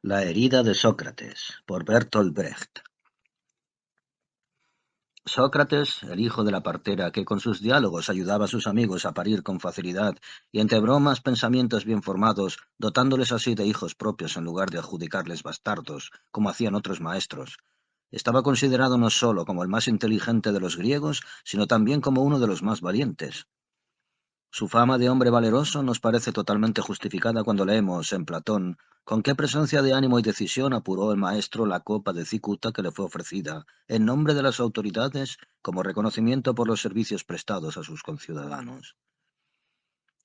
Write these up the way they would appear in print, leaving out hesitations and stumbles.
La herida de Sócrates, por Bertolt Brecht. Sócrates, el hijo de la partera, que con sus diálogos ayudaba a sus amigos a parir con facilidad y entre bromas pensamientos bien formados, dotándoles así de hijos propios en lugar de adjudicarles bastardos, como hacían otros maestros, estaba considerado no sólo como el más inteligente de los griegos, sino también como uno de los más valientes. Su fama de hombre valeroso nos parece totalmente justificada cuando leemos en Platón con qué presencia de ánimo y decisión apuró el maestro la copa de cicuta que le fue ofrecida, en nombre de las autoridades, como reconocimiento por los servicios prestados a sus conciudadanos.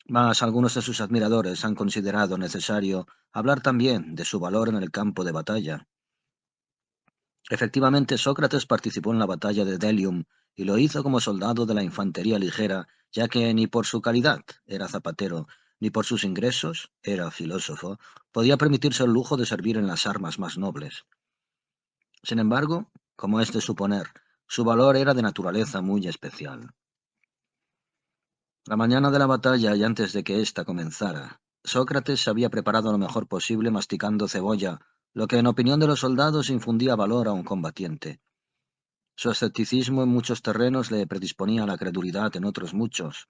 Mas algunos de sus admiradores han considerado necesario hablar también de su valor en el campo de batalla. Efectivamente, Sócrates participó en la batalla de Delium y lo hizo como soldado de la infantería ligera, ya que ni por su calidad era zapatero, ni por sus ingresos era filósofo, podía permitirse el lujo de servir en las armas más nobles. Sin embargo, como es de suponer, su valor era de naturaleza muy especial. La mañana de la batalla y antes de que ésta comenzara, Sócrates se había preparado lo mejor posible masticando cebolla, lo que en opinión de los soldados infundía valor a un combatiente. Su escepticismo en muchos terrenos le predisponía a la credulidad en otros muchos.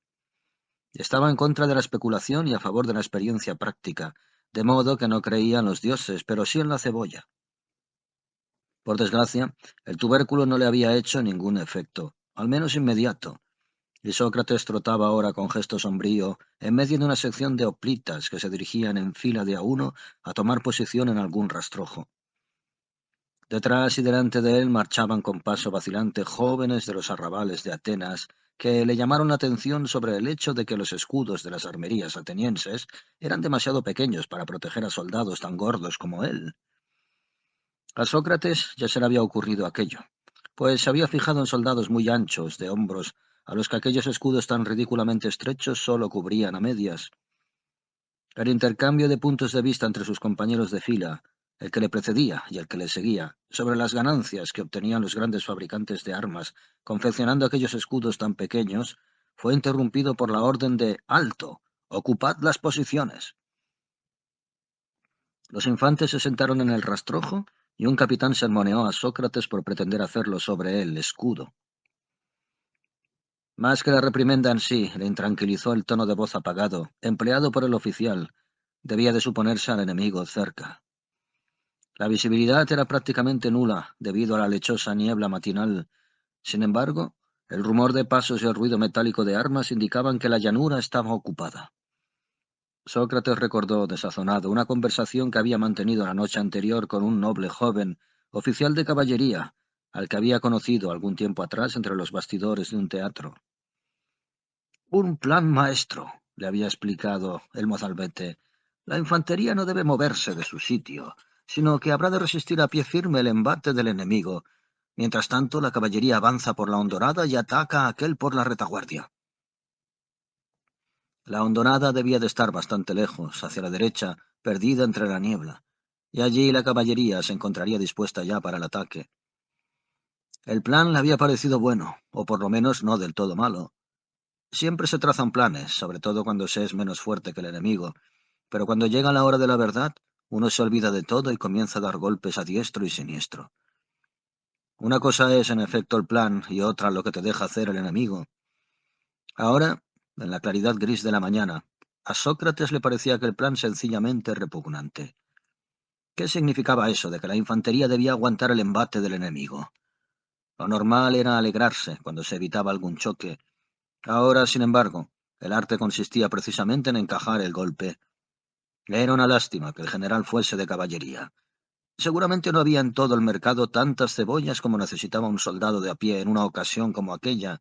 Estaba en contra de la especulación y a favor de la experiencia práctica, de modo que no creía en los dioses, pero sí en la cebolla. Por desgracia, el tubérculo no le había hecho ningún efecto, al menos inmediato, y Sócrates trotaba ahora con gesto sombrío en medio de una sección de hoplitas que se dirigían en fila de a uno a tomar posición en algún rastrojo. Detrás y delante de él marchaban con paso vacilante jóvenes de los arrabales de Atenas, que le llamaron la atención sobre el hecho de que los escudos de las armerías atenienses eran demasiado pequeños para proteger a soldados tan gordos como él. A Sócrates ya se le había ocurrido aquello, pues se había fijado en soldados muy anchos de hombros, a los que aquellos escudos tan ridículamente estrechos solo cubrían a medias. El intercambio de puntos de vista entre sus compañeros de fila, el que le precedía y el que le seguía, sobre las ganancias que obtenían los grandes fabricantes de armas, confeccionando aquellos escudos tan pequeños, fue interrumpido por la orden de «¡Alto! ¡Ocupad las posiciones!». Los infantes se sentaron en el rastrojo y un capitán sermoneó a Sócrates por pretender hacerlo sobre él escudo. Más que la reprimenda en sí, le intranquilizó el tono de voz apagado, empleado por el oficial. Debía de suponerse al enemigo cerca. La visibilidad era prácticamente nula debido a la lechosa niebla matinal. Sin embargo, el rumor de pasos y el ruido metálico de armas indicaban que la llanura estaba ocupada. Sócrates recordó, desazonado, una conversación que había mantenido la noche anterior con un noble joven, oficial de caballería, al que había conocido algún tiempo atrás entre los bastidores de un teatro. «Un plan maestro», le había explicado el mozalbete. «La infantería no debe moverse de su sitio, sino que habrá de resistir a pie firme el embate del enemigo. Mientras tanto, la caballería avanza por la hondonada y ataca a aquel por la retaguardia». La hondonada debía de estar bastante lejos, hacia la derecha, perdida entre la niebla, y allí la caballería se encontraría dispuesta ya para el ataque. El plan le había parecido bueno, o por lo menos no del todo malo. Siempre se trazan planes, sobre todo cuando se es menos fuerte que el enemigo, pero cuando llega la hora de la verdad, uno se olvida de todo y comienza a dar golpes a diestro y siniestro. Una cosa es, en efecto, el plan y otra lo que te deja hacer el enemigo. Ahora, en la claridad gris de la mañana, a Sócrates le parecía que el plan sencillamente repugnante. ¿Qué significaba eso de que la infantería debía aguantar el embate del enemigo? Lo normal era alegrarse cuando se evitaba algún choque. Ahora, sin embargo, el arte consistía precisamente en encajar el golpe. Era una lástima que el general fuese de caballería. Seguramente no había en todo el mercado tantas cebollas como necesitaba un soldado de a pie en una ocasión como aquella.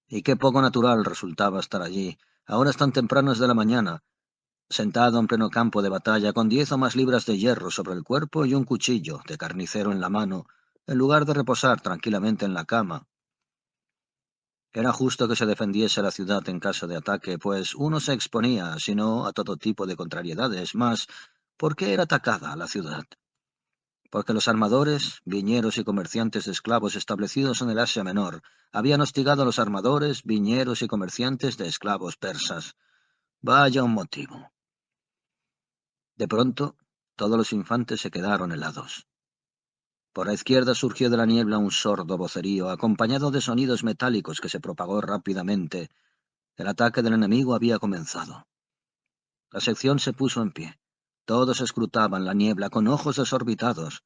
Y qué poco natural resultaba estar allí, a horas tan tempranas de la mañana, sentado en pleno campo de batalla, con 10 o más libras de hierro sobre el cuerpo y un cuchillo de carnicero en la mano, en lugar de reposar tranquilamente en la cama. Era justo que se defendiese la ciudad en caso de ataque, pues uno se exponía, si no, a todo tipo de contrariedades. Mas, ¿por qué era atacada la ciudad? Porque los armadores, viñeros y comerciantes de esclavos establecidos en el Asia Menor habían hostigado a los armadores, viñeros y comerciantes de esclavos persas. Vaya un motivo. De pronto, Todos los infantes se quedaron helados. Por la izquierda surgió de la niebla un sordo vocerío, acompañado de sonidos metálicos que se propagó rápidamente. El ataque del enemigo había comenzado. La sección se puso en pie. Todos escrutaban la niebla con ojos desorbitados.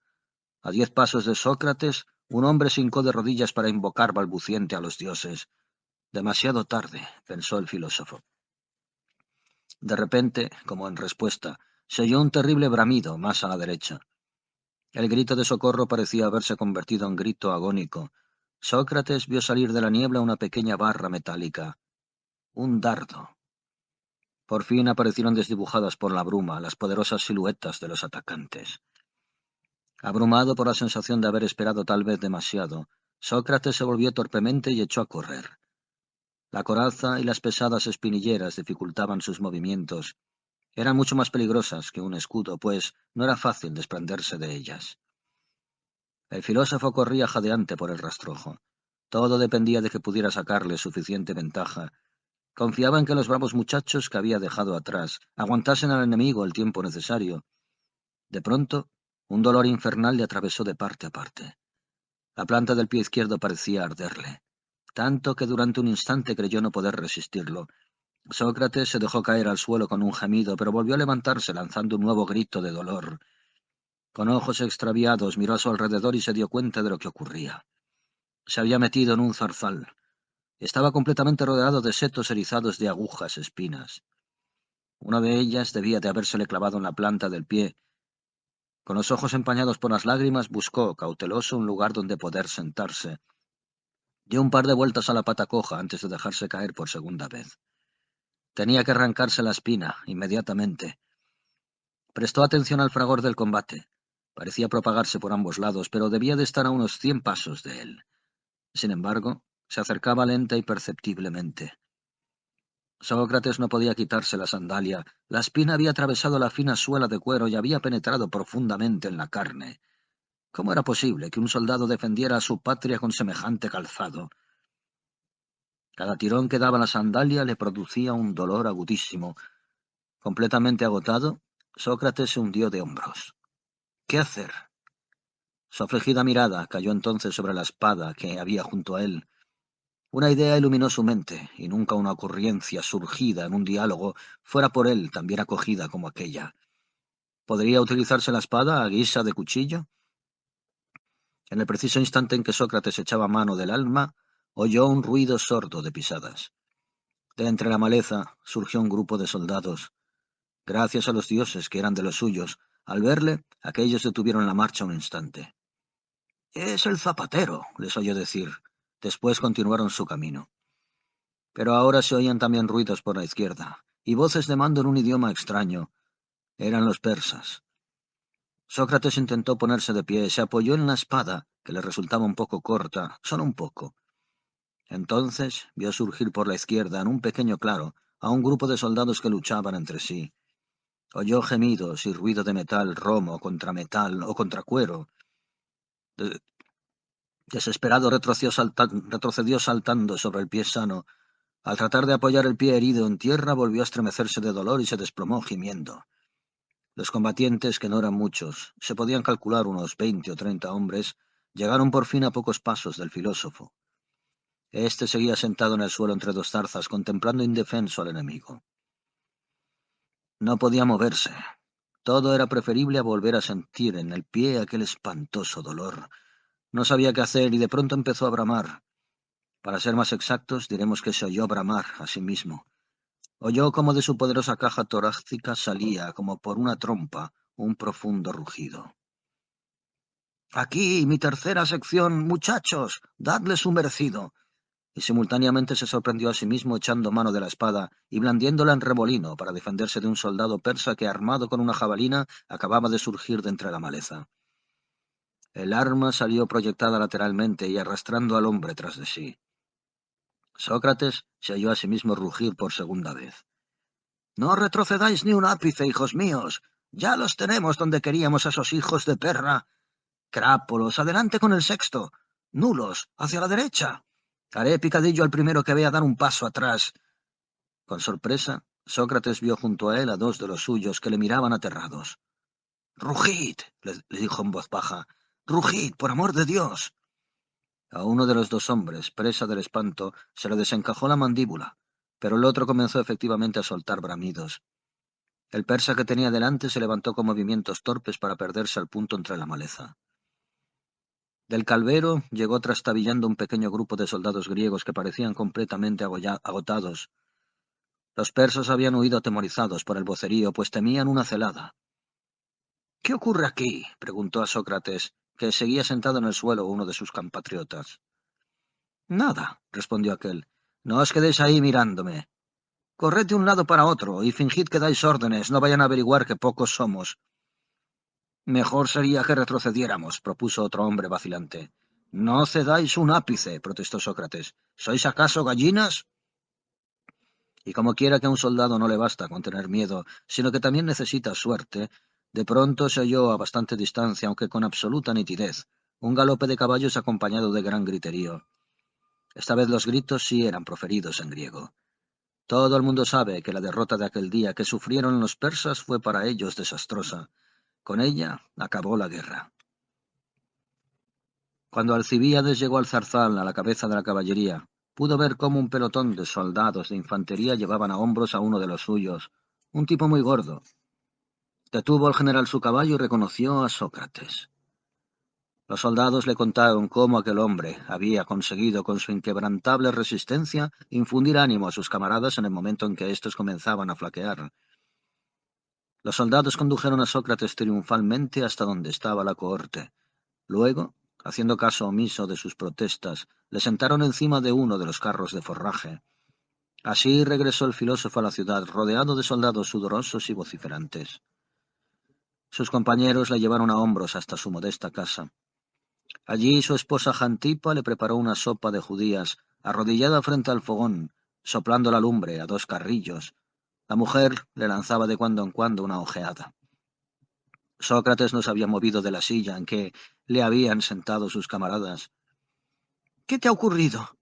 A 10 pasos de Sócrates, un hombre se hincó de rodillas para invocar balbuciente a los dioses. Demasiado tarde, pensó el filósofo. De repente, como en respuesta, se oyó un terrible bramido más a la derecha. El grito de socorro parecía haberse convertido en grito agónico. Sócrates vio salir de la niebla una pequeña barra metálica. Un dardo. Por fin aparecieron desdibujadas por la bruma las poderosas siluetas de los atacantes. Abrumado por la sensación de haber esperado tal vez demasiado, Sócrates se volvió torpemente y echó a correr. La coraza y las pesadas espinilleras dificultaban sus movimientos. Eran mucho más peligrosas que un escudo, pues no era fácil desprenderse de ellas. El filósofo corría jadeante por el rastrojo. Todo dependía de que pudiera sacarle suficiente ventaja. Confiaba en que los bravos muchachos que había dejado atrás aguantasen al enemigo el tiempo necesario. De pronto, un dolor infernal le atravesó de parte a parte. La planta del pie izquierdo parecía arderle, tanto que durante un instante creyó no poder resistirlo. Sócrates se dejó caer al suelo con un gemido, pero volvió a levantarse lanzando un nuevo grito de dolor. Con ojos extraviados miró a su alrededor y se dio cuenta de lo que ocurría. Se había metido en un zarzal. Estaba completamente rodeado de setos erizados de agujas espinas. Una de ellas debía de habérsele clavado en la planta del pie. Con los ojos empañados por las lágrimas, buscó, cauteloso, un lugar donde poder sentarse. Dio un par de vueltas a la pata coja antes de dejarse caer por segunda vez. Tenía que arrancarse la espina, inmediatamente. Prestó atención al fragor del combate. Parecía propagarse por ambos lados, pero debía de estar a unos 100 pasos de él. Sin embargo, se acercaba lenta y perceptiblemente. Sócrates no podía quitarse la sandalia. La espina había atravesado la fina suela de cuero y había penetrado profundamente en la carne. ¿Cómo era posible que un soldado defendiera a su patria con semejante calzado? Cada tirón que daba la sandalia le producía un dolor agudísimo. Completamente agotado, Sócrates se hundió de hombros. ¿Qué hacer? Su afligida mirada cayó entonces sobre la espada que había junto a él. Una idea iluminó su mente, y nunca una ocurrencia surgida en un diálogo fuera por él tan bien acogida como aquella. ¿Podría utilizarse la espada a guisa de cuchillo? En el preciso instante en que Sócrates echaba mano del alma, oyó un ruido sordo de pisadas. De entre la maleza surgió un grupo de soldados. Gracias a los dioses, que eran de los suyos, al verle, aquellos detuvieron la marcha un instante. «Es el zapatero», les oyó decir. Después continuaron su camino. Pero ahora se oían también ruidos por la izquierda, y voces de mando en un idioma extraño. Eran los persas. Sócrates intentó ponerse de pie, se apoyó en la espada, que le resultaba un poco corta, solo un poco. Entonces vio surgir por la izquierda, en un pequeño claro, a un grupo de soldados que luchaban entre sí. Oyó gemidos y ruido de metal romo contra metal o contra cuero. Desesperado retrocedió saltando sobre el pie sano. Al tratar de apoyar el pie herido en tierra, volvió a estremecerse de dolor y se desplomó gimiendo. Los combatientes, que no eran muchos, se podían calcular unos 20 o 30 hombres, llegaron por fin a pocos pasos del filósofo. Este seguía sentado en el suelo entre dos zarzas, contemplando indefenso al enemigo. No podía moverse. Todo era preferible a volver a sentir en el pie aquel espantoso dolor. No sabía qué hacer y de pronto empezó a bramar. Para ser más exactos, diremos que se oyó bramar a sí mismo. Oyó como de su poderosa caja torácica salía, como por una trompa, un profundo rugido. «Aquí, mi tercera sección, muchachos, dadle su merecido». Y simultáneamente se sorprendió a sí mismo echando mano de la espada y blandiéndola en remolino para defenderse de un soldado persa que, armado con una jabalina, acababa de surgir de entre la maleza. El arma salió proyectada lateralmente y arrastrando al hombre tras de sí. Sócrates se oyó a sí mismo rugir por segunda vez. «No retrocedáis ni un ápice, hijos míos. Ya los tenemos donde queríamos a esos hijos de perra. Crápolos, adelante con el sexto. Nulos, hacia la derecha. Haré picadillo al primero que vea dar un paso atrás». Con sorpresa, Sócrates vio junto a él a dos de los suyos que le miraban aterrados. —¡Rugid! —le dijo en voz baja. —¡Rugid, por amor de Dios! A uno de los dos hombres, presa del espanto, se le desencajó la mandíbula, pero el otro comenzó efectivamente a soltar bramidos. El persa que tenía delante se levantó con movimientos torpes para perderse al punto entre la maleza. Del calvero llegó trastabillando un pequeño grupo de soldados griegos que parecían completamente agotados. Los persas habían huido atemorizados por el vocerío, pues temían una celada. —¿Qué ocurre aquí? —preguntó a Sócrates, que seguía sentado en el suelo uno de sus compatriotas. —Nada —respondió aquel—, no os quedéis ahí mirándome. Corred de un lado para otro y fingid que dais órdenes, no vayan a averiguar que pocos somos. —Mejor sería que retrocediéramos —propuso otro hombre vacilante. —No cedáis un ápice —protestó Sócrates—. ¿Sois acaso gallinas? Y como quiera que a un soldado no le basta con tener miedo, sino que también necesita suerte, de pronto se oyó a bastante distancia, aunque con absoluta nitidez, un galope de caballos acompañado de gran griterío. Esta vez los gritos sí eran proferidos en griego. Todo el mundo sabe que la derrota de aquel día que sufrieron los persas fue para ellos desastrosa. Con ella acabó la guerra. Cuando Alcibíades llegó al zarzal a la cabeza de la caballería, pudo ver cómo un pelotón de soldados de infantería llevaban a hombros a uno de los suyos, un tipo muy gordo. Detuvo el general su caballo y reconoció a Sócrates. Los soldados le contaron cómo aquel hombre había conseguido con su inquebrantable resistencia infundir ánimo a sus camaradas en el momento en que éstos comenzaban a flaquear. Los soldados condujeron a Sócrates triunfalmente hasta donde estaba la cohorte. Luego, haciendo caso omiso de sus protestas, le sentaron encima de uno de los carros de forraje. Así regresó el filósofo a la ciudad, rodeado de soldados sudorosos y vociferantes. Sus compañeros le llevaron a hombros hasta su modesta casa. Allí su esposa Jantipa le preparó una sopa de judías, arrodillada frente al fogón, soplando la lumbre a dos carrillos. La mujer le lanzaba de cuando en cuando una ojeada. Sócrates no se había movido de la silla en que le habían sentado sus camaradas. —¿Qué te ha ocurrido?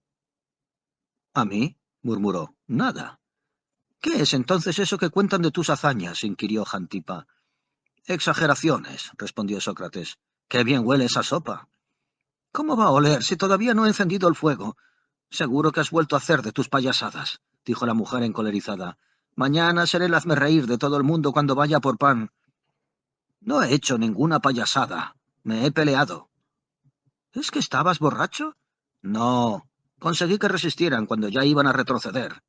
—¿A mí? —murmuró—. Nada. —¿Qué es entonces eso que cuentan de tus hazañas? —inquirió Jantipa. —Exageraciones —respondió Sócrates—. ¡Qué bien huele esa sopa! —¿Cómo va a oler si todavía no he encendido el fuego? —Seguro que has vuelto a hacer de tus payasadas —dijo la mujer encolerizada—. Mañana seré el hazmerreír de todo el mundo cuando vaya por pan. —No he hecho ninguna payasada. Me he peleado. —¿Es que estabas borracho? —No. Conseguí que resistieran cuando ya iban a retroceder.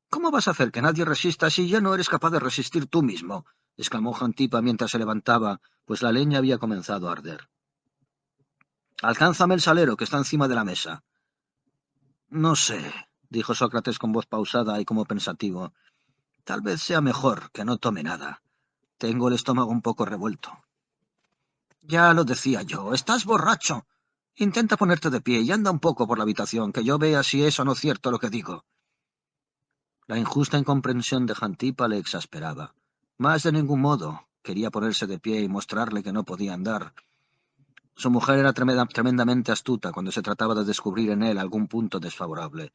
—¿Cómo vas a hacer que nadie resista si ya no eres capaz de resistir tú mismo? —exclamó Jantipa mientras se levantaba, pues la leña había comenzado a arder. —Alcánzame el salero que está encima de la mesa. —No sé —dijo Sócrates con voz pausada y como pensativo—. Tal vez sea mejor que no tome nada. Tengo el estómago un poco revuelto. —Ya lo decía yo, estás borracho. Intenta ponerte de pie y anda un poco por la habitación, que yo vea si es o no cierto lo que digo. La injusta incomprensión de Jantipa le exasperaba. Más de ningún modo quería ponerse de pie y mostrarle que no podía andar. Su mujer era tremendamente astuta cuando se trataba de descubrir en él algún punto desfavorable,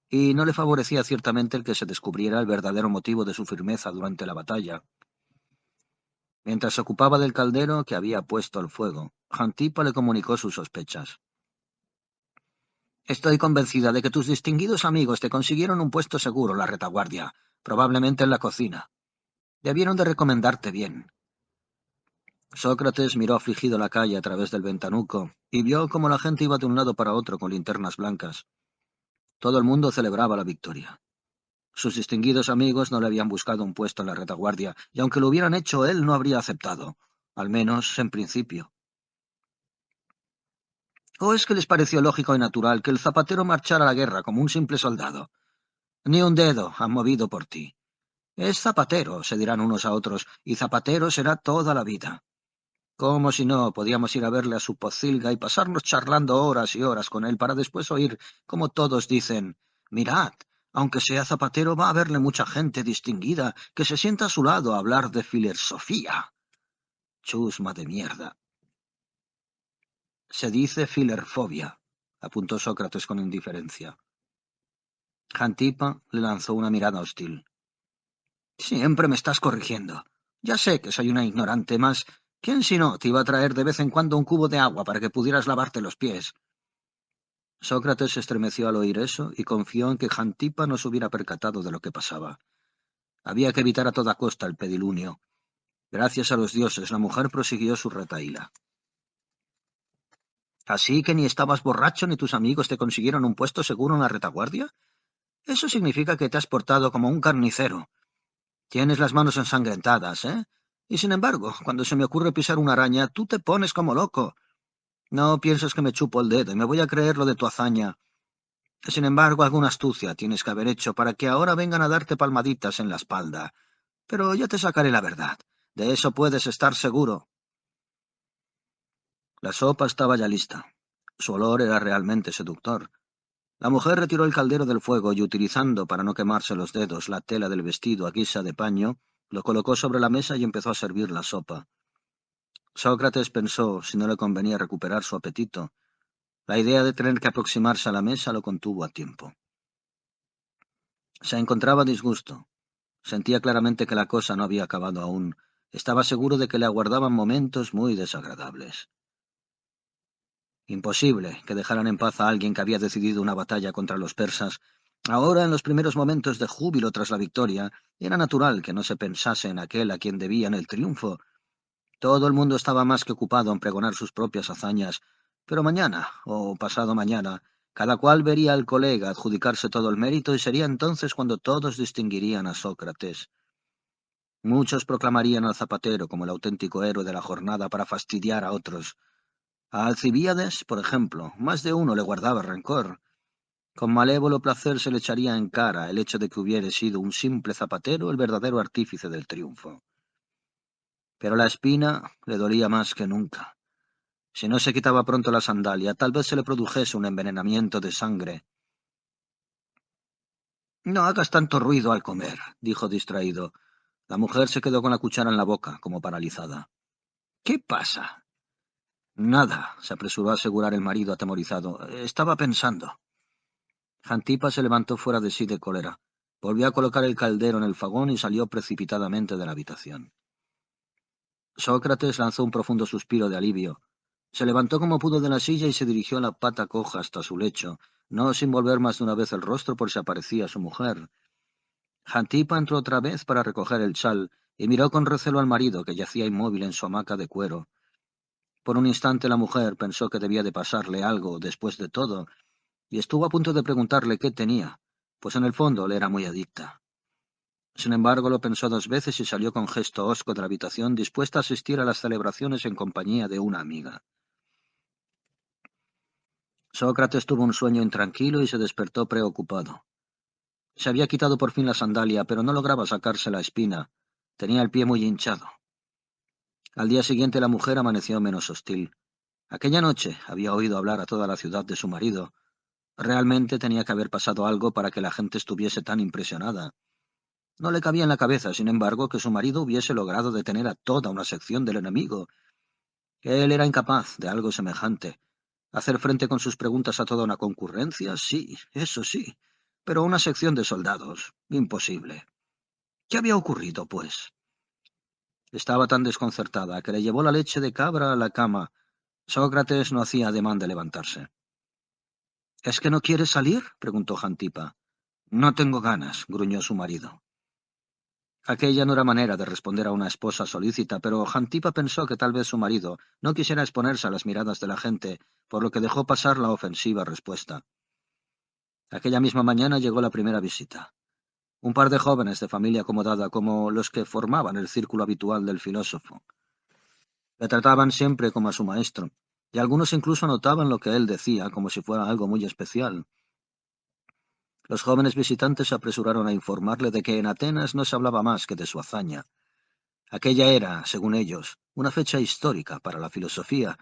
y no le favorecía ciertamente el que se descubriera el verdadero motivo de su firmeza durante la batalla. Mientras se ocupaba del caldero que había puesto al fuego, Jantipa le comunicó sus sospechas. —Estoy convencida de que tus distinguidos amigos te consiguieron un puesto seguro en la retaguardia, probablemente en la cocina. Debieron de recomendarte bien. Sócrates miró afligido la calle a través del ventanuco y vio cómo la gente iba de un lado para otro con linternas blancas. Todo el mundo celebraba la victoria. Sus distinguidos amigos no le habían buscado un puesto en la retaguardia, y aunque lo hubieran hecho, él no habría aceptado, al menos en principio. ¿O es que les pareció lógico y natural que el zapatero marchara a la guerra como un simple soldado? Ni un dedo han movido por ti. Es zapatero, se dirán unos a otros, y zapatero será toda la vida. Como si no, podíamos ir a verle a su pocilga y pasarnos charlando horas y horas con él para después oír como todos dicen: «Mirad, aunque sea zapatero va a verle mucha gente distinguida que se sienta a su lado a hablar de filosofía». Chusma de mierda. Se dice filerfobia, apuntó Sócrates con indiferencia. Jantipa le lanzó una mirada hostil. Siempre me estás corrigiendo. Ya sé que soy una ignorante, mas ¿quién si no te iba a traer de vez en cuando un cubo de agua para que pudieras lavarte los pies? Sócrates se estremeció al oír eso y confió en que Jantipa no se hubiera percatado de lo que pasaba. Había que evitar a toda costa el pedilunio. Gracias a los dioses, la mujer prosiguió su retahíla. ¿Así que ni estabas borracho ni tus amigos te consiguieron un puesto seguro en la retaguardia? Eso significa que te has portado como un carnicero. Tienes las manos ensangrentadas, ¿eh? Y sin embargo, cuando se me ocurre pisar una araña, tú te pones como loco. No pienses que me chupo el dedo y me voy a creer lo de tu hazaña. Sin embargo, alguna astucia tienes que haber hecho para que ahora vengan a darte palmaditas en la espalda. Pero ya te sacaré la verdad. De eso puedes estar seguro. La sopa estaba ya lista. Su olor era realmente seductor. La mujer retiró el caldero del fuego y, utilizando para no quemarse los dedos la tela del vestido a guisa de paño, lo colocó sobre la mesa y empezó a servir la sopa. Sócrates pensó si no le convenía recuperar su apetito. La idea de tener que aproximarse a la mesa lo contuvo a tiempo. Se encontraba a disgusto. Sentía claramente que la cosa no había acabado aún. Estaba seguro de que le aguardaban momentos muy desagradables. Imposible que dejaran en paz a alguien que había decidido una batalla contra los persas. Ahora, en los primeros momentos de júbilo tras la victoria, era natural que no se pensase en aquel a quien debían el triunfo. Todo el mundo estaba más que ocupado en pregonar sus propias hazañas, pero mañana, o pasado mañana, cada cual vería al colega adjudicarse todo el mérito y sería entonces cuando todos distinguirían a Sócrates. Muchos proclamarían al zapatero como el auténtico héroe de la jornada para fastidiar a otros. A Alcibíades, por ejemplo, más de uno le guardaba rencor. Con malévolo placer se le echaría en cara el hecho de que hubiera sido un simple zapatero el verdadero artífice del triunfo. Pero la espina le dolía más que nunca. Si no se quitaba pronto la sandalia, tal vez se le produjese un envenenamiento de sangre. No hagas tanto ruido al comer, dijo distraído. La mujer se quedó con la cuchara en la boca, como paralizada. ¿Qué pasa? Nada, se apresuró a asegurar el marido atemorizado. Estaba pensando. Jantipa se levantó fuera de sí de cólera. Volvió a colocar el caldero en el fogón y salió precipitadamente de la habitación. Sócrates lanzó un profundo suspiro de alivio. Se levantó como pudo de la silla y se dirigió a la pata coja hasta su lecho, no sin volver más de una vez el rostro por si aparecía su mujer. Jantipa entró otra vez para recoger el chal y miró con recelo al marido que yacía inmóvil en su hamaca de cuero. Por un instante la mujer pensó que debía de pasarle algo después de todo, y estuvo a punto de preguntarle qué tenía, pues en el fondo le era muy adicta. Sin embargo, lo pensó dos veces y salió con gesto hosco de la habitación, dispuesta a asistir a las celebraciones en compañía de una amiga. Sócrates tuvo un sueño intranquilo y se despertó preocupado. Se había quitado por fin la sandalia, pero no lograba sacarse la espina. Tenía el pie muy hinchado. Al día siguiente la mujer amaneció menos hostil. Aquella noche había oído hablar a toda la ciudad de su marido. Realmente tenía que haber pasado algo para que la gente estuviese tan impresionada. No le cabía en la cabeza, sin embargo, que su marido hubiese logrado detener a toda una sección del enemigo. Él era incapaz de algo semejante. Hacer frente con sus preguntas a toda una concurrencia, sí, eso sí, pero una sección de soldados, imposible. ¿Qué había ocurrido, pues? Estaba tan desconcertada que le llevó la leche de cabra a la cama. Sócrates no hacía ademán de levantarse. ¿Es que no quieres salir? Preguntó Jantipa. No tengo ganas, gruñó su marido. Aquella no era manera de responder a una esposa solícita, pero Jantipa pensó que tal vez su marido no quisiera exponerse a las miradas de la gente, por lo que dejó pasar la ofensiva respuesta. Aquella misma mañana llegó la primera visita. Un par de jóvenes de familia acomodada como los que formaban el círculo habitual del filósofo. Le trataban siempre como a su maestro, y algunos incluso anotaban lo que él decía como si fuera algo muy especial. Los jóvenes visitantes se apresuraron a informarle de que en Atenas no se hablaba más que de su hazaña. Aquella era, según ellos, una fecha histórica para la filosofía.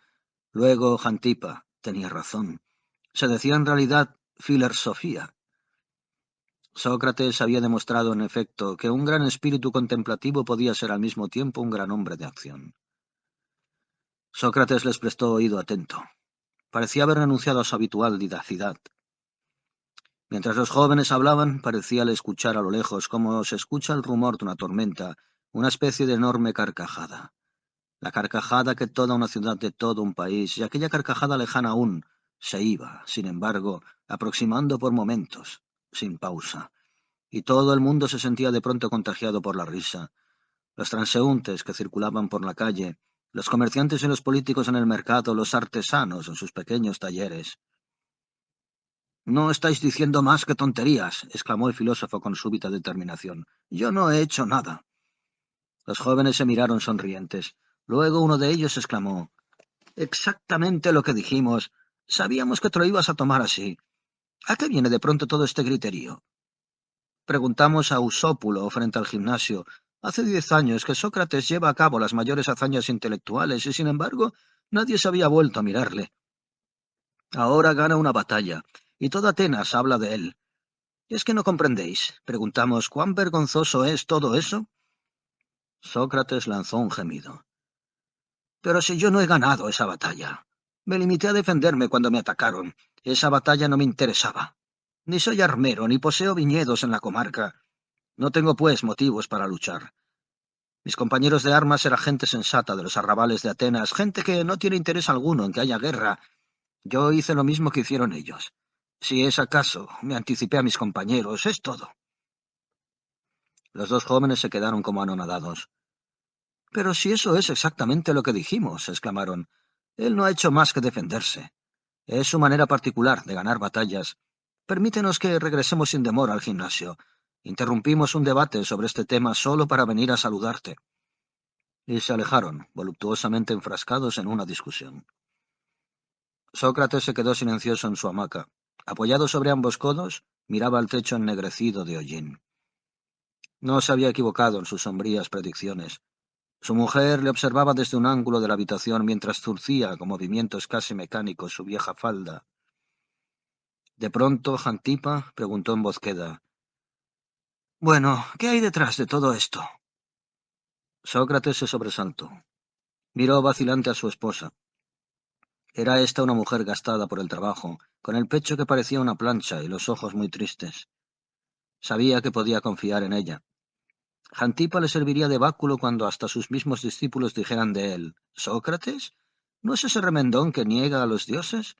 Luego Jantipa tenía razón. Se decía en realidad filosofía. Sócrates había demostrado, en efecto, que un gran espíritu contemplativo podía ser al mismo tiempo un gran hombre de acción. Sócrates les prestó oído atento. Parecía haber renunciado a su habitual didacidad. Mientras los jóvenes hablaban, parecíale escuchar a lo lejos, como se escucha el rumor de una tormenta, una especie de enorme carcajada. La carcajada que toda una ciudad de todo un país, y aquella carcajada lejana aún, se iba, sin embargo, aproximando por momentos, sin pausa. Y todo el mundo se sentía de pronto contagiado por la risa. Los transeúntes que circulaban por la calle, los comerciantes y los políticos en el mercado, los artesanos en sus pequeños talleres. «No estáis diciendo más que tonterías», exclamó el filósofo con súbita determinación. «Yo no he hecho nada». Los jóvenes se miraron sonrientes. Luego uno de ellos exclamó: «Exactamente lo que dijimos. Sabíamos que te lo ibas a tomar así. ¿A qué viene de pronto todo este griterío?» Preguntamos a Usópulo frente al gimnasio. Hace 10 años que Sócrates lleva a cabo las mayores hazañas intelectuales y, sin embargo, nadie se había vuelto a mirarle. Ahora gana una batalla, y toda Atenas habla de él. ¿Es que no comprendéis? Preguntamos, ¿cuán vergonzoso es todo eso? Sócrates lanzó un gemido. Pero si yo no he ganado esa batalla. Me limité a defenderme cuando me atacaron. Esa batalla no me interesaba. Ni soy armero, ni poseo viñedos en la comarca. No tengo, pues, motivos para luchar. Mis compañeros de armas eran gente sensata de los arrabales de Atenas, gente que no tiene interés alguno en que haya guerra. Yo hice lo mismo que hicieron ellos. Si es acaso, me anticipé a mis compañeros, es todo. Los dos jóvenes se quedaron como anonadados. «Pero si eso es exactamente lo que dijimos», exclamaron. «Él no ha hecho más que defenderse. Es su manera particular de ganar batallas. Permítenos que regresemos sin demora al gimnasio. Interrumpimos un debate sobre este tema solo para venir a saludarte». Y se alejaron, voluptuosamente enfrascados en una discusión. Sócrates se quedó silencioso en su hamaca. Apoyado sobre ambos codos, miraba al techo ennegrecido de hollín. No se había equivocado en sus sombrías predicciones. Su mujer le observaba desde un ángulo de la habitación mientras zurcía con movimientos casi mecánicos su vieja falda. De pronto, Jantipa preguntó en voz queda: «Bueno, ¿qué hay detrás de todo esto?» Sócrates se sobresaltó. Miró vacilante a su esposa. Era esta una mujer gastada por el trabajo, con el pecho que parecía una plancha y los ojos muy tristes. Sabía que podía confiar en ella. Jantipa le serviría de báculo cuando hasta sus mismos discípulos dijeran de él: «¿Sócrates? ¿No es ese remendón que niega a los dioses?»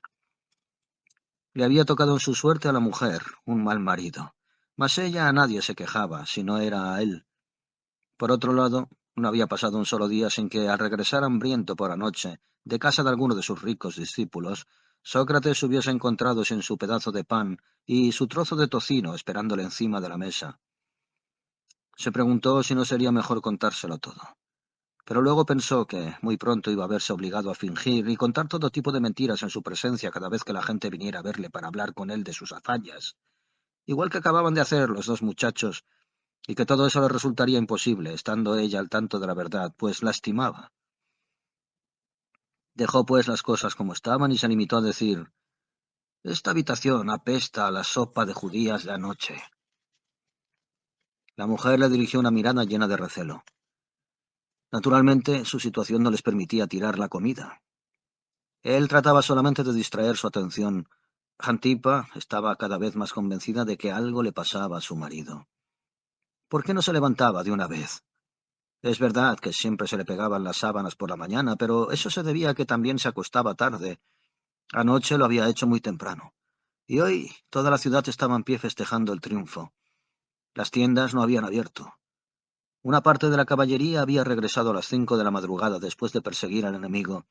Le había tocado en su suerte a la mujer, un mal marido. Mas ella a nadie se quejaba, si no era a él. Por otro lado, no había pasado un solo día sin que, al regresar hambriento por la noche, de casa de alguno de sus ricos discípulos, Sócrates hubiese encontrado sin su pedazo de pan y su trozo de tocino esperándole encima de la mesa. Se preguntó si no sería mejor contárselo todo. Pero luego pensó que muy pronto iba a verse obligado a fingir y contar todo tipo de mentiras en su presencia cada vez que la gente viniera a verle para hablar con él de sus hazañas, igual que acababan de hacer los dos muchachos, y que todo eso le resultaría imposible, estando ella al tanto de la verdad, pues la estimaba. Dejó pues las cosas como estaban y se limitó a decir: «Esta habitación apesta a la sopa de judías de anoche». La mujer le dirigió una mirada llena de recelo. Naturalmente, su situación no les permitía tirar la comida. Él trataba solamente de distraer su atención. Jantipa estaba cada vez más convencida de que algo le pasaba a su marido. ¿Por qué no se levantaba de una vez? Es verdad que siempre se le pegaban las sábanas por la mañana, pero eso se debía a que también se acostaba tarde. Anoche lo había hecho muy temprano. Y hoy toda la ciudad estaba en pie festejando el triunfo. Las tiendas no habían abierto. Una parte de la caballería había regresado a las 5 de la madrugada después de perseguir al enemigo.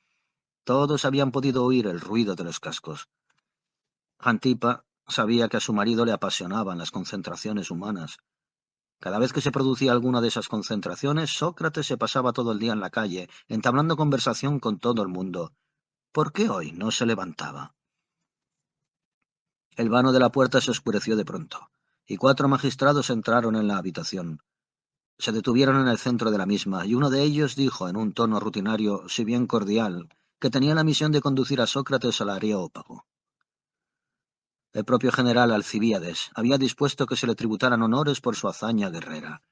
Todos habían podido oír el ruido de los cascos. Jantipa sabía que a su marido le apasionaban las concentraciones humanas. Cada vez que se producía alguna de esas concentraciones, Sócrates se pasaba todo el día en la calle, entablando conversación con todo el mundo. ¿Por qué hoy no se levantaba? El vano de la puerta se oscureció de pronto, y 4 magistrados entraron en la habitación. Se detuvieron en el centro de la misma, y uno de ellos dijo en un tono rutinario, si bien cordial, que tenía la misión de conducir a Sócrates al Areópago. El propio general Alcibíades había dispuesto que se le tributaran honores por su hazaña guerrera.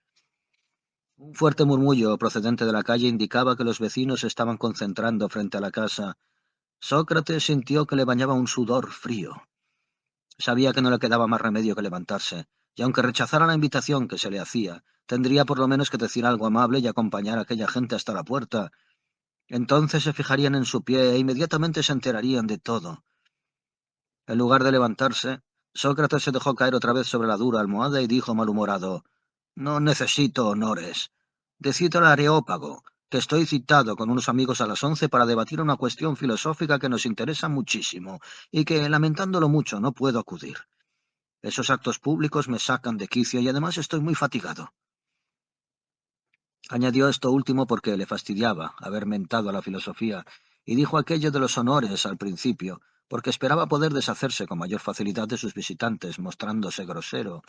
Un fuerte murmullo procedente de la calle indicaba que los vecinos se estaban concentrando frente a la casa. Sócrates sintió que le bañaba un sudor frío. Sabía que no le quedaba más remedio que levantarse, y aunque rechazara la invitación que se le hacía, Tendría por lo menos que decir algo amable y acompañar a aquella gente hasta la puerta. Entonces se fijarían en su pie e inmediatamente se enterarían de todo. En lugar de levantarse, Sócrates se dejó caer otra vez sobre la dura almohada y dijo malhumorado: «No necesito honores. Decid al Areópago que estoy citado con unos amigos a las 11 para debatir una cuestión filosófica que nos interesa muchísimo y que, lamentándolo mucho, no puedo acudir. Esos actos públicos me sacan de quicio y además estoy muy fatigado». Añadió esto último porque le fastidiaba haber mentado a la filosofía, y dijo aquello de los honores al principio, porque esperaba poder deshacerse con mayor facilidad de sus visitantes, mostrándose grosero.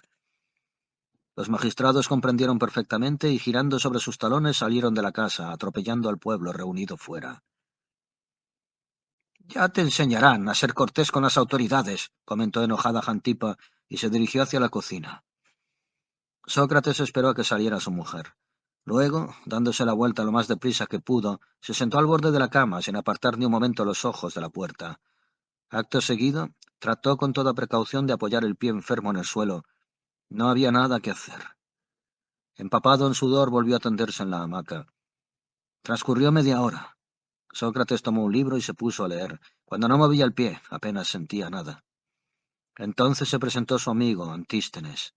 Los magistrados comprendieron perfectamente y, girando sobre sus talones, salieron de la casa, atropellando al pueblo reunido fuera. «Ya te enseñarán a ser cortés con las autoridades», comentó enojada Jantipa, y se dirigió hacia la cocina. Sócrates esperó a que saliera su mujer. Luego, dándose la vuelta lo más deprisa que pudo, se sentó al borde de la cama sin apartar ni un momento los ojos de la puerta. Acto seguido, trató con toda precaución de apoyar el pie enfermo en el suelo. No había nada que hacer. Empapado en sudor, volvió a tenderse en la hamaca. Transcurrió media hora. Sócrates tomó un libro y se puso a leer. Cuando no movía el pie, apenas sentía nada. Entonces se presentó su amigo, Antístenes.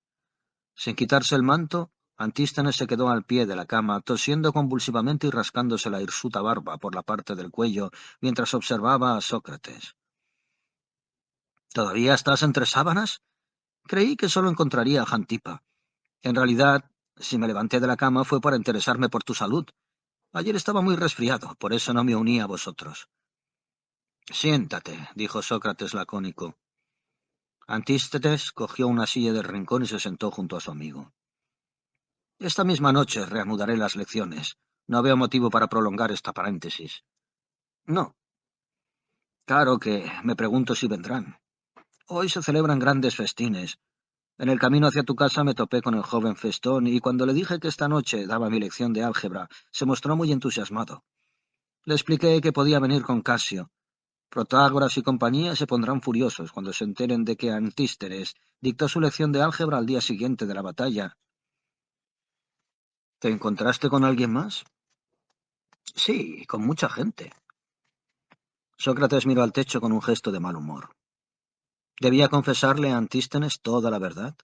Sin quitarse el manto, Antístenes se quedó al pie de la cama, tosiendo convulsivamente y rascándose la hirsuta barba por la parte del cuello, mientras observaba a Sócrates. «¿Todavía estás entre sábanas? Creí que solo encontraría a Jantipa. En realidad, si me levanté de la cama fue para interesarme por tu salud. Ayer estaba muy resfriado, por eso no me uní a vosotros». «Siéntate», dijo Sócrates lacónico. Antístenes cogió una silla del rincón y se sentó junto a su amigo. «Esta misma noche reanudaré las lecciones. No veo motivo para prolongar esta paréntesis». «No. Claro que me pregunto si vendrán. Hoy se celebran grandes festines. En el camino hacia tu casa me topé con el joven Festón y cuando le dije que esta noche daba mi lección de álgebra, se mostró muy entusiasmado. Le expliqué que podía venir con Casio. Protágoras y compañía se pondrán furiosos cuando se enteren de que Antístenes dictó su lección de álgebra al día siguiente de la batalla». «¿Te encontraste con alguien más?» «Sí, con mucha gente». Sócrates miró al techo con un gesto de mal humor. ¿Debía confesarle a Antístenes toda la verdad?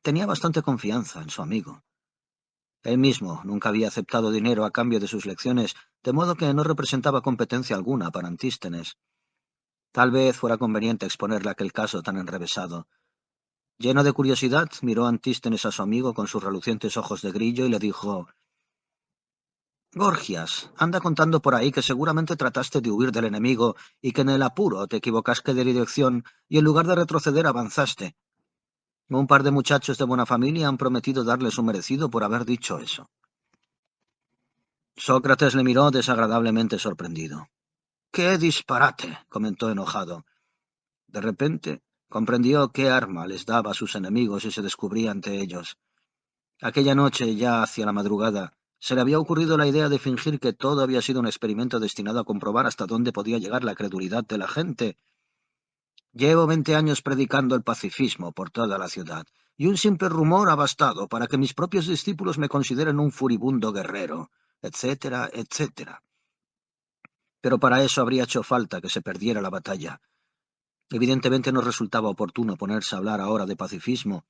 Tenía bastante confianza en su amigo. Él mismo nunca había aceptado dinero a cambio de sus lecciones, de modo que no representaba competencia alguna para Antístenes. Tal vez fuera conveniente exponerle aquel caso tan enrevesado. Lleno de curiosidad, miró Antístenes a su amigo con sus relucientes ojos de grillo y le dijo: «Gorgias, anda contando por ahí que seguramente trataste de huir del enemigo y que en el apuro te equivocaste de dirección y en lugar de retroceder avanzaste. Un par de muchachos de buena familia han prometido darle su merecido por haber dicho eso». Sócrates le miró desagradablemente sorprendido. «¡Qué disparate!», comentó enojado. De repente comprendió qué arma les daba a sus enemigos y se descubría ante ellos. Aquella noche, ya hacia la madrugada, se le había ocurrido la idea de fingir que todo había sido un experimento destinado a comprobar hasta dónde podía llegar la credulidad de la gente. «Llevo 20 años predicando el pacifismo por toda la ciudad, y un simple rumor ha bastado para que mis propios discípulos me consideren un furibundo guerrero», etcétera, etcétera. Pero para eso habría hecho falta que se perdiera la batalla. Evidentemente no resultaba oportuno ponerse a hablar ahora de pacifismo.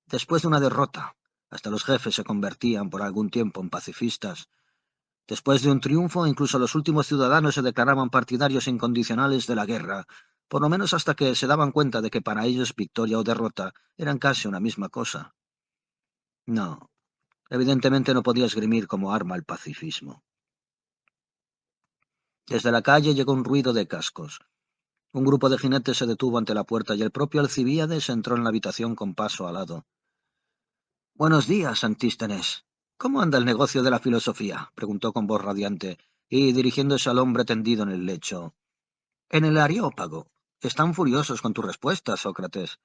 Después de una derrota, hasta los jefes se convertían por algún tiempo en pacifistas. Después de un triunfo, incluso los últimos ciudadanos se declaraban partidarios incondicionales de la guerra, por lo menos hasta que se daban cuenta de que para ellos victoria o derrota eran casi una misma cosa. No, evidentemente no podía esgrimir como arma el pacifismo. Desde la calle llegó un ruido de cascos. Un grupo de jinetes se detuvo ante la puerta y el propio Alcibíades entró en la habitación con paso alado. «Buenos días, Antístenes. ¿Cómo anda el negocio de la filosofía?», preguntó con voz radiante, y dirigiéndose al hombre tendido en el lecho. «En el Areópago. Están furiosos con tu respuesta, Sócrates.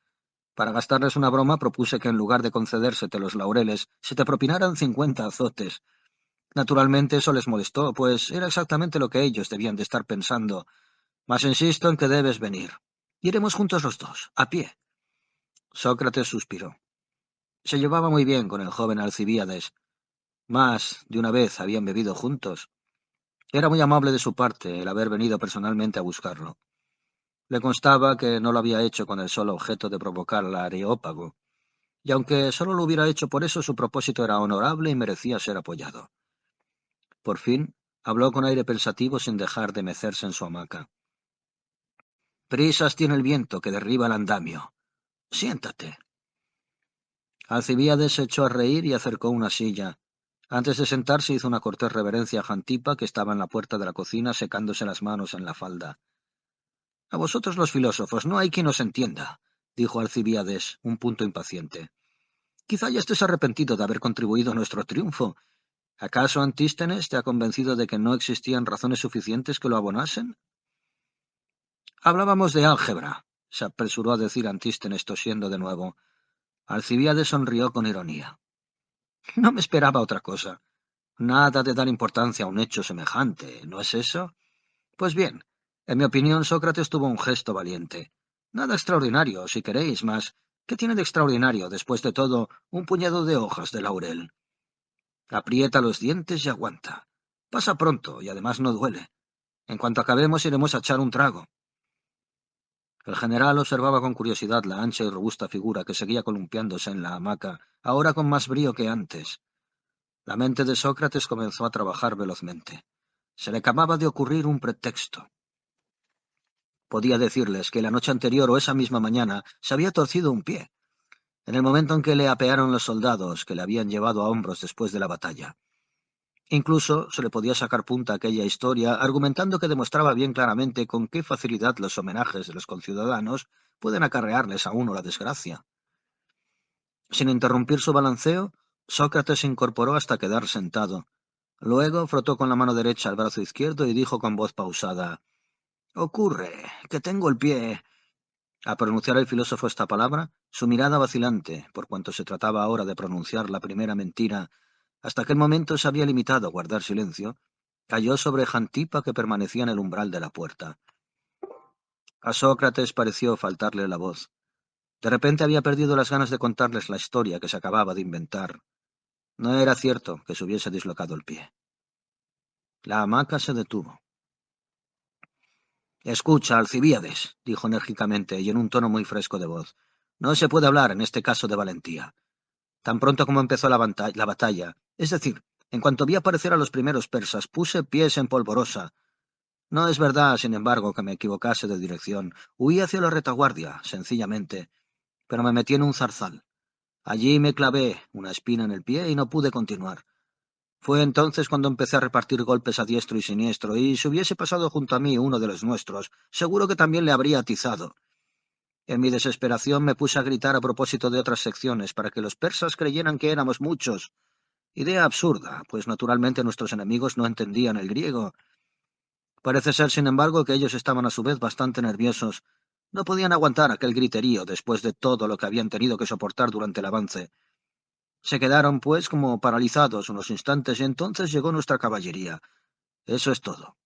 Para gastarles una broma propuse que en lugar de concedérsete los laureles, se te propinaran 50 azotes. Naturalmente eso les molestó, pues era exactamente lo que ellos debían de estar pensando. Mas insisto en que debes venir. Iremos juntos los dos, a pie». Sócrates suspiró. Se llevaba muy bien con el joven Alcibíades. Más de una vez habían bebido juntos. Era muy amable de su parte el haber venido personalmente a buscarlo. Le constaba que no lo había hecho con el solo objeto de provocar al Areópago, y aunque solo lo hubiera hecho por eso, su propósito era honorable y merecía ser apoyado. Por fin, habló con aire pensativo sin dejar de mecerse en su hamaca. Prisas tiene el viento que derriba el andamio. Siéntate. Alcibíades se echó a reír y acercó una silla. Antes de sentarse hizo una cortés reverencia a Jantipa, que estaba en la puerta de la cocina secándose las manos en la falda. A vosotros los filósofos no hay quien os entienda, dijo Alcibíades, un punto impaciente. Quizá ya estés arrepentido de haber contribuido a nuestro triunfo. ¿Acaso Antístenes te ha convencido de que no existían razones suficientes que lo abonasen? Hablábamos de álgebra, se apresuró a decir Antístenes tosiendo de nuevo. Alcibíades sonrió con ironía. No me esperaba otra cosa. Nada de dar importancia a un hecho semejante, ¿no es eso? Pues bien, en mi opinión, Sócrates tuvo un gesto valiente. Nada extraordinario, si queréis, mas ¿qué tiene de extraordinario, después de todo, un puñado de hojas de laurel? Aprieta los dientes y aguanta. Pasa pronto y además no duele. En cuanto acabemos iremos a echar un trago. El general observaba con curiosidad la ancha y robusta figura que seguía columpiándose en la hamaca, ahora con más brío que antes. La mente de Sócrates comenzó a trabajar velozmente. Se le acababa de ocurrir un pretexto. Podía decirles que la noche anterior o esa misma mañana se había torcido un pie, en el momento en que le apearon los soldados que le habían llevado a hombros después de la batalla. Incluso se le podía sacar punta a aquella historia, argumentando que demostraba bien claramente con qué facilidad los homenajes de los conciudadanos pueden acarrearles a uno la desgracia. Sin interrumpir su balanceo, Sócrates se incorporó hasta quedar sentado. Luego frotó con la mano derecha el brazo izquierdo y dijo con voz pausada: «Ocurre que tengo el pie». Al pronunciar el filósofo esta palabra, su mirada vacilante, por cuanto se trataba ahora de pronunciar la primera mentira, hasta aquel momento se había limitado a guardar silencio, cayó sobre Jantipa, que permanecía en el umbral de la puerta. A Sócrates pareció faltarle la voz. De repente había perdido las ganas de contarles la historia que se acababa de inventar. No era cierto que se hubiese dislocado el pie. La hamaca se detuvo. «Escucha, Alcibíades», dijo enérgicamente y en un tono muy fresco de voz. «No se puede hablar en este caso de valentía. Tan pronto como empezó la batalla, es decir, en cuanto vi aparecer a los primeros persas, puse pies en polvorosa. No es verdad, sin embargo, que me equivocase de dirección. Huí hacia la retaguardia, sencillamente, pero me metí en un zarzal. Allí me clavé una espina en el pie y no pude continuar. Fue entonces cuando empecé a repartir golpes a diestro y siniestro, y si hubiese pasado junto a mí uno de los nuestros, seguro que también le habría atizado. En mi desesperación me puse a gritar a propósito de otras secciones, para que los persas creyeran que éramos muchos. Idea absurda, pues naturalmente nuestros enemigos no entendían el griego. Parece ser, sin embargo, que ellos estaban a su vez bastante nerviosos. No podían aguantar aquel griterío después de todo lo que habían tenido que soportar durante el avance. Se quedaron, pues, como paralizados unos instantes, y entonces llegó nuestra caballería. Eso es todo.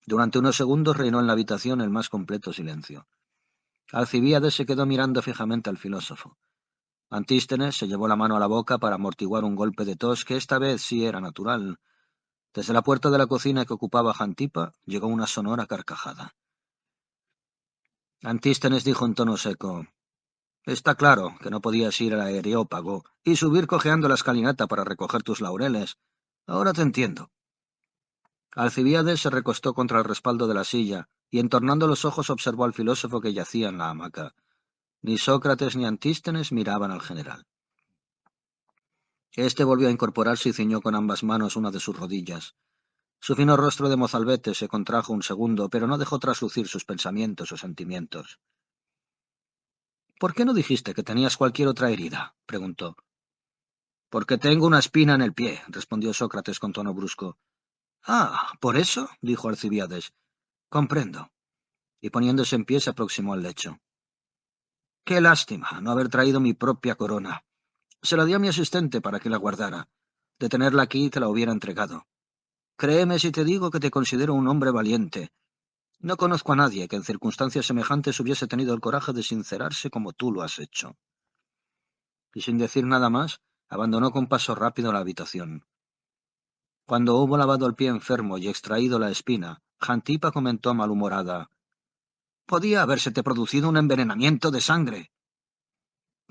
Durante unos segundos reinó en la habitación el más completo silencio. Alcibíades se quedó mirando fijamente al filósofo. Antístenes se llevó la mano a la boca para amortiguar un golpe de tos que esta vez sí era natural. Desde la puerta de la cocina que ocupaba Jantipa llegó una sonora carcajada. Antístenes dijo en tono seco: «Está claro que no podías ir al Areópago y subir cojeando la escalinata para recoger tus laureles. Ahora te entiendo». Alcibíades se recostó contra el respaldo de la silla y, entornando los ojos, observó al filósofo que yacía en la hamaca. Ni Sócrates ni Antístenes miraban al general. Este volvió a incorporarse y ciñó con ambas manos una de sus rodillas. Su fino rostro de mozalbete se contrajo un segundo, pero no dejó traslucir sus pensamientos o sentimientos. «¿Por qué no dijiste que tenías cualquier otra herida?», preguntó. «Porque tengo una espina en el pie», respondió Sócrates con tono brusco. «Ah, ¿por eso?», dijo Alcibíades. «Comprendo». Y poniéndose en pie se aproximó al lecho. «Qué lástima no haber traído mi propia corona. Se la di a mi asistente para que la guardara. De tenerla aquí te la hubiera entregado. Créeme si te digo que te considero un hombre valiente. No conozco a nadie que en circunstancias semejantes hubiese tenido el coraje de sincerarse como tú lo has hecho». y sin decir nada más, abandonó con paso rápido la habitación. Cuando hubo lavado el pie enfermo y extraído la espina, Jantipa comentó malhumorada: «Podía habérsete producido un envenenamiento de sangre».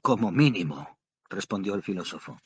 «Como mínimo», respondió el filósofo.